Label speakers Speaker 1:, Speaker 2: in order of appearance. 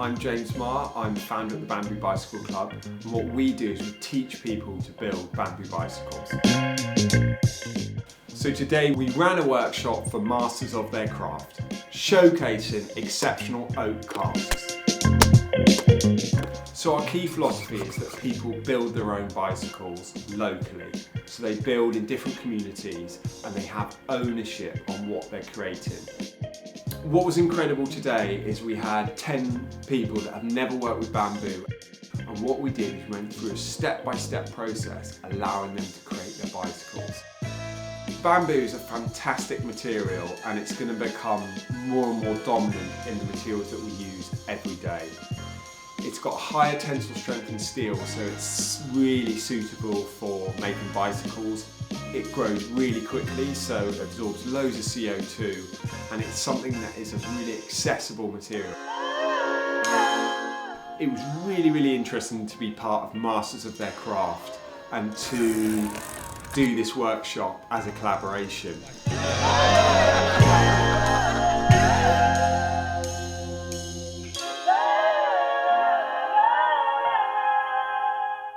Speaker 1: I'm James Marr, I'm the founder of the Bamboo Bicycle Club, and what we do is we teach people to build bamboo bicycles. So today we ran a workshop for masters of their craft, showcasing exceptional oak casks. So our key philosophy is that people build their own bicycles locally. So they build in different communities and they have ownership on what they're creating. What was incredible today is we had 10 people that have never worked with bamboo, and what we did is we went through a step-by-step process allowing them to create their bicycles. Bamboo is a fantastic material and it's going to become more and more dominant in the materials that we use every day. It's got higher tensile strength than steel, so it's really suitable for making bicycles. It grows really quickly, so it absorbs loads of CO2, and it's something that is a really accessible material. It was really interesting to be part of masters of their craft and to do this workshop as a collaboration.